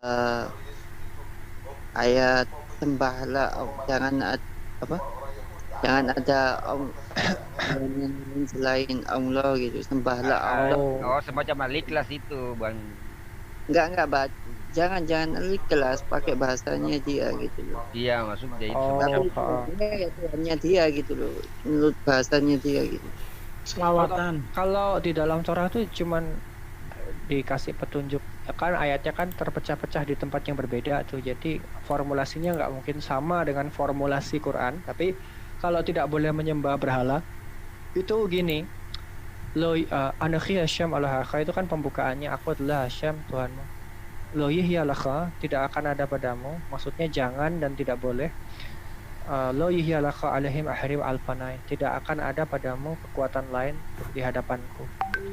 Eh, ayat sembahlah apa? Jangan ada yang lain selain Allah gitu. Sembahlah Allah. Oh, Oh, semacam Al-Ikhlas itu, Bang. Enggak, jangan kelas pakai bahasanya dia gitu loh. Iya, maksudnya itu Tapi semacam oh, Tuhannya ya Tuhannya dia gitu loh. Menurut bahasanya dia gitu. Selawatan. kalau di dalam Torah tuh cuman dikasih petunjuk, kan ayatnya kan terpecah-pecah di tempat yang berbeda tuh, jadi formulasinya nggak mungkin sama dengan formulasi Quran. Tapi kalau tidak boleh menyembah berhala itu gini, lo anakhi Hasyam Allahaka, itu kan pembukaannya, aku adalah Hasyam Tuhanmu. Lo yihyalaka, tidak akan ada padamu, maksudnya jangan dan tidak boleh. Lo yihyalaka alaihim ahrim alpanai, tidak akan ada padamu kekuatan lain di hadapanku.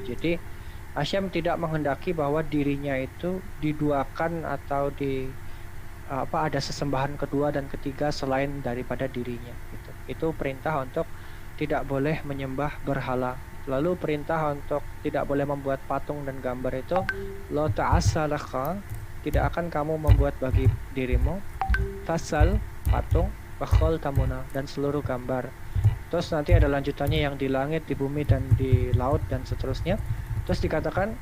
Jadi Hasyam tidak menghendaki bahwa dirinya itu diduakan atau ada sesembahan kedua dan ketiga selain daripada dirinya gitu. Itu perintah untuk tidak boleh menyembah berhala. Lalu perintah untuk tidak boleh membuat patung dan gambar itu, lo ta'asalaka, tidak akan kamu membuat bagi dirimu, tasal patung, bakhol tamuna, dan seluruh gambar. Terus nanti ada lanjutannya yang di langit, di bumi, dan di laut, dan seterusnya. Terus dikatakan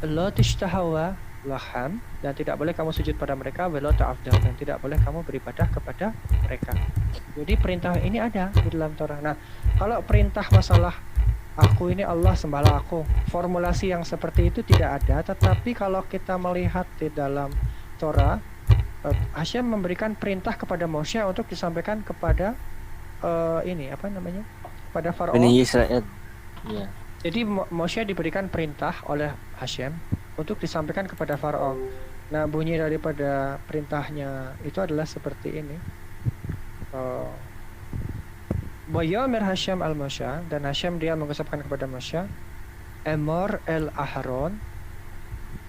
lo tishtahawa laham, dan tidak boleh kamu sujud pada mereka, welo ta'afdah, dan tidak boleh kamu beribadah kepada mereka. Jadi perintah ini ada di dalam Torah. Nah, kalau perintah masalah aku ini Allah, sembahlah aku, formulasi yang seperti itu tidak ada. Tetapi kalau kita melihat di dalam Torah, Hasyam memberikan perintah kepada Moshe untuk disampaikan kepada pada Faraon. Bani Israel. Ya. Jadi Moshe diberikan perintah oleh Hasyam untuk disampaikan kepada Faraon. Nah, bunyi daripada perintahnya itu adalah seperti ini. Wayomer Hasyam al-Moshe, dan Hasyam dia mengucapkan kepada Moshe, Emor el Aharon.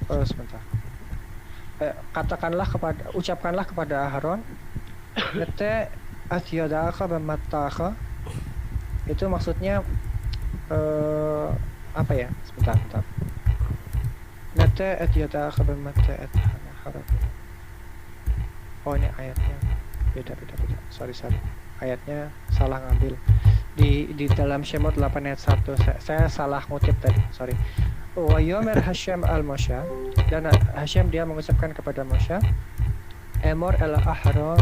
Sebentar. Ucapkanlah kepada Aharon, Nete asyadaka bamattaka. Itu maksudnya apa ya? Sebentar. Nete asyadaka bamattaka. Oh, ini ayatnya beda. Sorry. Ayatnya salah ngambil. Di dalam Shemot 8 ayat 1 saya salah ngutip tadi, sorry. Wa yomer Hasyam al-Moshe, dan Hasyam dia mengucapkan kepada Moshe, Emor el Ahron.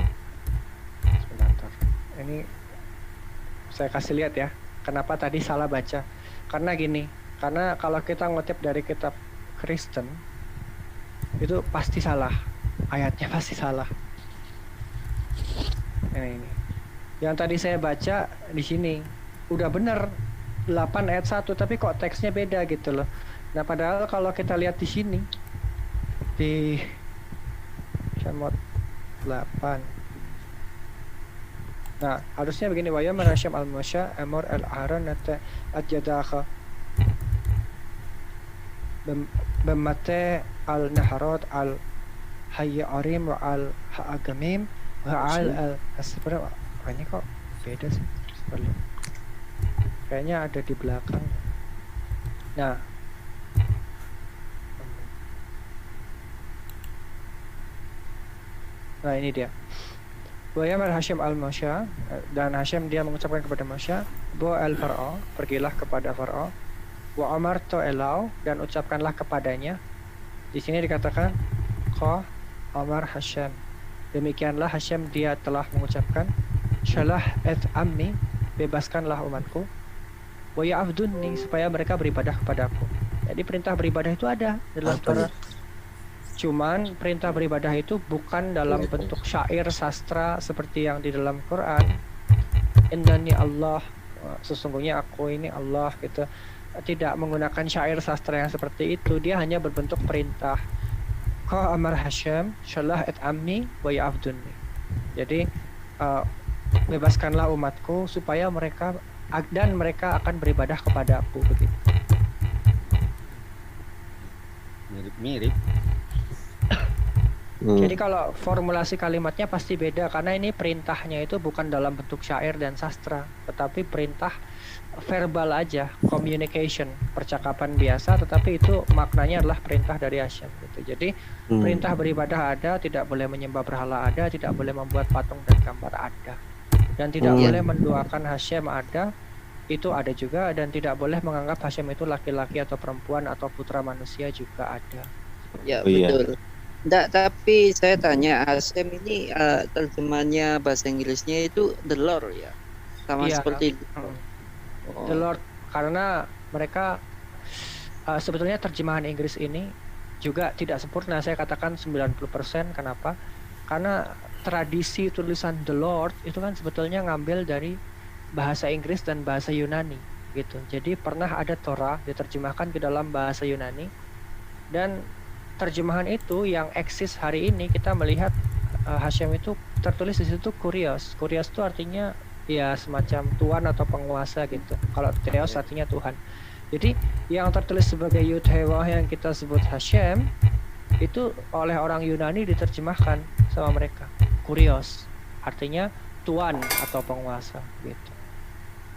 Sebentar. Ini saya kasih lihat ya. Kenapa tadi salah baca? Karena gini, karena kalau kita ngutip dari kitab Kristen itu pasti salah. Ayatnya pasti salah. Ini. Yang tadi saya baca di sini udah bener 8 ayat 1, tapi kok teksnya beda gitu loh. Nah, padahal kalau kita lihat di sini di Shemot 8. Nah, harusnya begini, wa yawma Hasyam al-Moshe amor al-Aharon nata atyadakha bemate al-Naharot al-Hayyarim wa al-Ha'agamim wa al-Asbara. Ini kok beda sih? Kayaknya ada di belakang. Nah ini dia. Wayamar Hasyam al-Moshe, dan Hasyam dia mengucapkan kepada Moshe, Bo al-Far'o, pergilah kepada Far'o, wa amarto elau, dan ucapkanlah kepadanya. Di sini dikatakan Ko Amar Hasyam, demikianlah Hasyam dia telah mengucapkan, Shalah et ammi, bebaskanlah umatku, wa ya'afdunni, supaya mereka beribadah kepadaku. Jadi perintah beribadah itu ada dalam Torah. Cuman perintah beribadah itu bukan dalam bentuk syair sastra seperti yang di dalam Quran. Innani Allah, sesungguhnya aku ini Allah gitu. Tidak menggunakan syair sastra yang seperti itu. Dia hanya berbentuk perintah. Kau amar Hashim, shalah et amni wa ya'buduni. Jadi bebaskanlah umatku supaya mereka akan beribadah kepada aku begitu. Mirip-mirip. Jadi kalau formulasi kalimatnya pasti beda karena ini perintahnya itu bukan dalam bentuk syair dan sastra, tetapi perintah verbal aja, communication, percakapan biasa, tetapi itu maknanya adalah perintah dari Hashem gitu. Jadi perintah beribadah ada, tidak boleh menyembah berhala ada, tidak boleh membuat patung dan gambar ada, dan tidak boleh mendoakan Hashem ada, itu ada juga, dan tidak boleh menganggap Hashem itu laki-laki atau perempuan atau putra manusia juga ada. Ya betul. Nggak, tapi saya tanya, Hashem ini terjemahannya bahasa Inggrisnya itu the Lord ya, sama seperti the Lord, karena mereka sebetulnya terjemahan Inggris ini juga tidak sempurna, saya katakan 90%. Kenapa? Karena tradisi tulisan the Lord itu kan sebetulnya ngambil dari bahasa Inggris dan bahasa Yunani gitu. Jadi pernah ada Torah diterjemahkan ke dalam bahasa Yunani, dan terjemahan itu yang eksis hari ini kita melihat Hashem itu tertulis di situ kurios. Kurios itu artinya ya semacam tuan atau penguasa gitu. Kalau Theos artinya Tuhan. Jadi yang tertulis sebagai Yud He Wah yang kita sebut Hashem itu oleh orang Yunani diterjemahkan sama mereka kurios, artinya tuan atau penguasa gitu.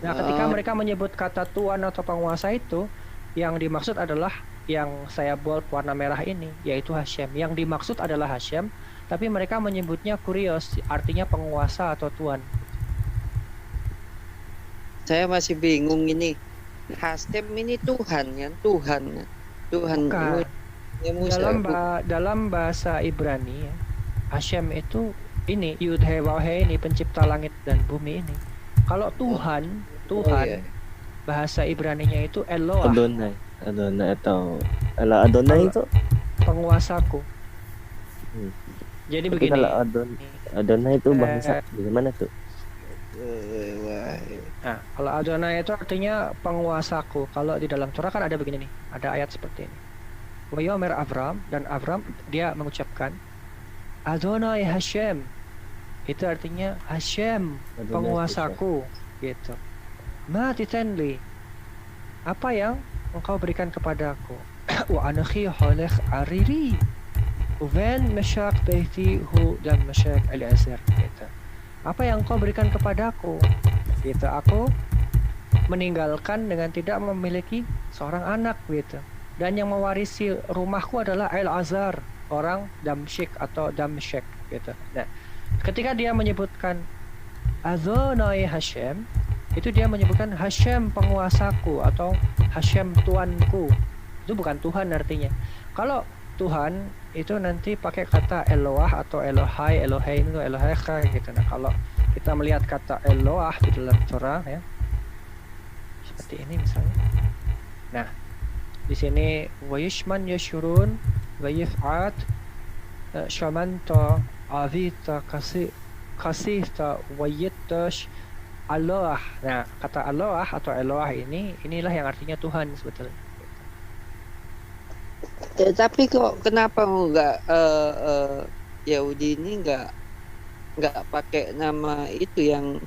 Nah, ketika mereka menyebut kata tuan atau penguasa itu, yang dimaksud adalah yang saya bold warna merah ini, yaitu Hashem. Yang dimaksud adalah Hashem, tapi mereka menyebutnya kurios, artinya penguasa atau tuan. Saya masih bingung ini. Hashem ini Tuhan kan? Tuhan. Bukan. Dalam bahasa Ibrani ya, Hashem itu ini Yud He Waw He ini, pencipta langit dan bumi ini. Kalau Tuhan, bahasa Ibraninya itu Eloah. Adonai atau Adonai itu penguasaku. Jadi tapi begini. Kalau Adonai itu bahasa bagaimana tuh? Nah, kalau Adonai itu artinya penguasaku. Kalau di dalam Torah kan ada begini nih, ada ayat seperti ini. Wa yomer Avram, dan Avram dia mengucapkan Adonai Hashem. Itu artinya Hashem, Adonai penguasaku Hashem. Gitu. Ma titenli, apa yang engkau berikan kepadaku? Wa anakhi halakh ariri uven mashaq baiti hu dan mashaq al-azhar gitu. Apa yang engkau berikan kepadaku? Gitu. Aku meninggalkan dengan tidak memiliki seorang anak gitu. Dan yang mewarisi rumahku adalah Al-Azhar, orang Damsyik atau Damsyik gitu. Nah, ketika dia menyebutkan Adonai Hashem, itu dia menyebutkan Hashem penguasaku atau Hashem tuanku. Itu bukan Tuhan artinya. Kalau Tuhan itu nanti pakai kata Eloah atau Elohai, Elohai itu Eloheka gitu. Nah, kalau kita melihat kata Eloah di dalam Torah ya, seperti ini misalnya. Nah, di sini wayishman yashurun wayifat shamanta avita kasita wayitash Allah. Nah, kata Allah atau Eloah inilah yang artinya Tuhan sebetulnya. Tapi kok kenapa enggak Yahudi ini enggak pakai nama itu yang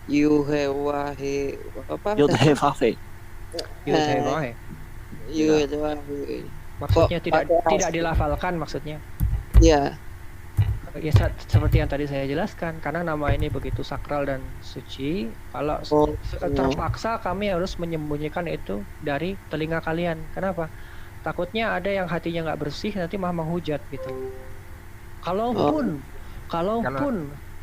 Yuhewahe apa? Yudhevahe. Yuhewahe. Yuhewahe. Maksudnya tidak dilafalkan maksudnya. Iya. Ya seperti yang tadi saya jelaskan, karena nama ini begitu sakral dan suci. Kalau terpaksa kami harus menyembunyikan itu dari telinga kalian. Kenapa? Takutnya ada yang hatinya nggak bersih nanti malah menghujat gitu.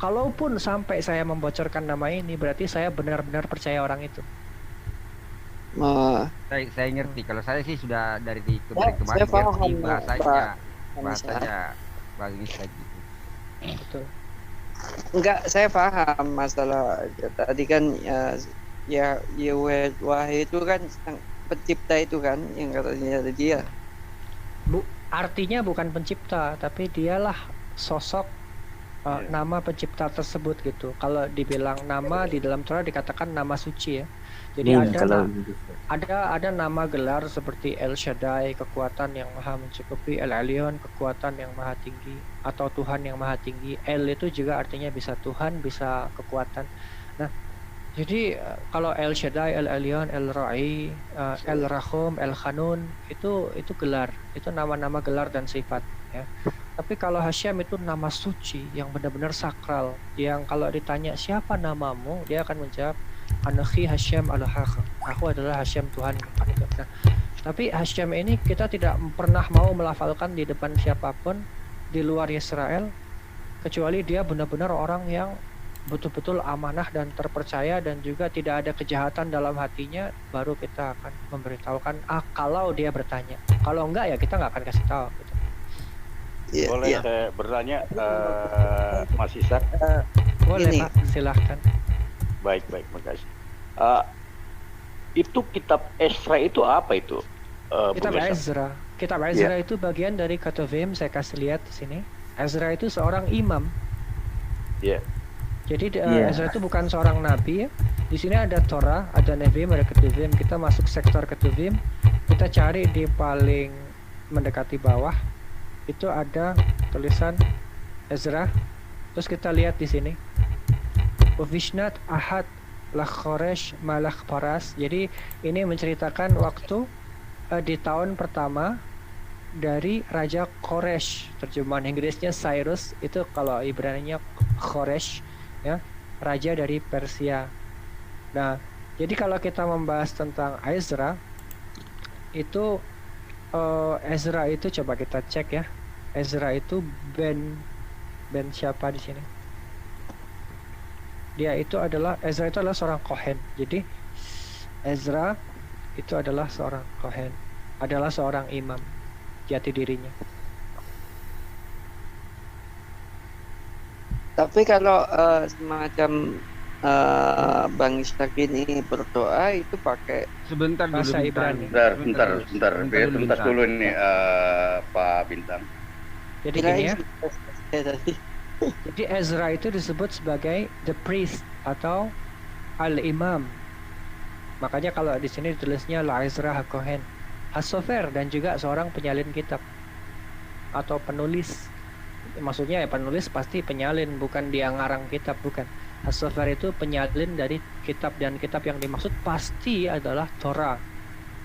Kalaupun sampai saya membocorkan nama ini, berarti saya benar-benar percaya orang itu. Saya ngerti. Kalau saya sih sudah dari kemarin ngerti bahasanya bagus lagi. Betul. Enggak, saya paham masalah tadi kan ya Yahweh itu kan pencipta itu kan yang katanya tadi ya. Artinya bukan pencipta, tapi dialah sosok nama pencipta tersebut gitu. Kalau dibilang nama di dalam Torah dikatakan nama suci ya. Jadi ada nama gelar seperti El Shaddai, kekuatan yang maha mencukupi, El Elyon, kekuatan yang maha tinggi, atau Tuhan yang maha tinggi. El itu juga artinya bisa Tuhan, bisa kekuatan. Nah, jadi kalau El Shaddai, El Elyon, El Ra'i, El Rahum, El Khanun itu gelar, itu nama-nama gelar dan sifat ya. Tapi kalau Hashem itu nama suci yang benar-benar sakral, yang kalau ditanya siapa namamu, dia akan menjawab Anakhi Hashem Elohaka. Aku adalah Hashem Tuhan. Nah, tapi Hashem ini kita tidak pernah mau melafalkan di depan siapapun di luar Israel, kecuali dia benar-benar orang yang betul-betul amanah dan terpercaya dan juga tidak ada kejahatan dalam hatinya, baru kita akan memberitahukan kalau dia bertanya. Kalau enggak ya kita nggak akan kasih tahu gitu. Boleh saya bertanya, Mas Ishak? Boleh Pak, silahkan. Baik, makasih. Itu kitab Ezra itu apa itu? Kitab Ezra. Kitab Ezra itu bagian dari Ketuvim. Saya kasih lihat di sini. Ezra itu seorang imam. Jadi Ezra itu bukan seorang nabi ya. Di sini ada Torah, ada Nevim, ada Ketuvim. Kita masuk sektor Ketuvim. Kita cari di paling mendekati bawah. Itu ada tulisan Ezra. Terus kita lihat di sini. Vishnat Ahad Lachoresh Malach Paras. Jadi ini menceritakan waktu di tahun pertama dari Raja Koresh. Terjemahan Inggrisnya Cyrus, itu kalau Ibraninya Koresh ya, raja dari Persia. Nah, jadi kalau kita membahas tentang Ezra itu Ezra itu coba kita cek ya. Ezra itu Ben siapa di sini? Ezra itu adalah seorang Kohen. Jadi Ezra itu adalah seorang Kohen, adalah seorang imam jati dirinya. Tapi kalau semacam Bang Ishak ini berdoa itu pakai sebentar dulu bahasa Ibrani. Bentar dulu nih Pak Bintang. Jadi gini ya. Jadi Ezra itu disebut sebagai the priest atau al-imam. Makanya kalau di sini ditulisnya la Ezra HaKohen, Hasofer, dan juga seorang penyalin kitab atau penulis. Maksudnya ya penulis pasti penyalin, bukan dia ngarang kitab, bukan. Hasofer itu penyalin dari kitab, dan kitab yang dimaksud pasti adalah Torah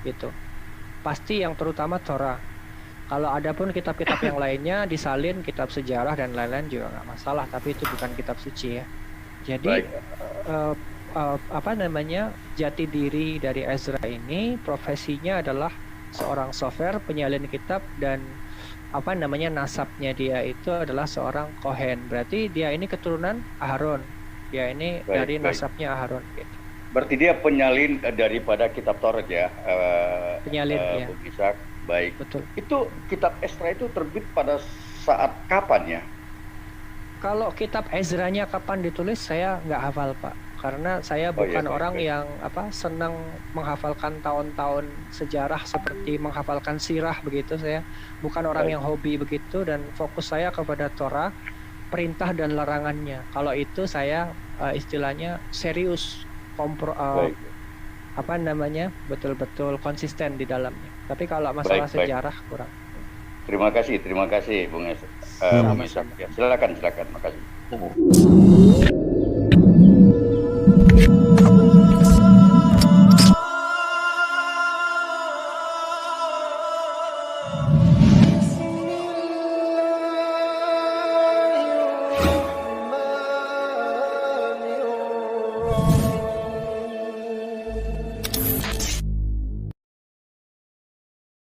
gitu. Pasti yang terutama Torah. Kalau ada pun kitab-kitab yang lainnya disalin, kitab sejarah dan lain-lain juga nggak masalah, tapi itu bukan kitab suci ya. Jadi jati diri dari Ezra ini profesinya adalah seorang sofer, penyalin kitab, dan nasabnya dia itu adalah seorang Kohen. Berarti dia ini keturunan Aharon. Dia ini dari nasabnya Aharon gitu. Berarti dia penyalin daripada kitab Taurat ya. Penyalin ya. Ishak. Baik. Betul. Itu kitab Ezra itu terbit pada saat kapan ya? Kalau kitab Ezranya kapan ditulis saya nggak hafal Pak, karena saya bukan orang yang senang menghafalkan tahun-tahun sejarah seperti menghafalkan sirah begitu. Saya bukan orang yang hobi begitu, dan fokus saya kepada Torah, perintah dan larangannya. Kalau itu saya istilahnya serius, betul-betul konsisten di dalamnya. Tapi kalau masalah sejarah kurang. Terima kasih Bung Ishak. Silakan, makasih.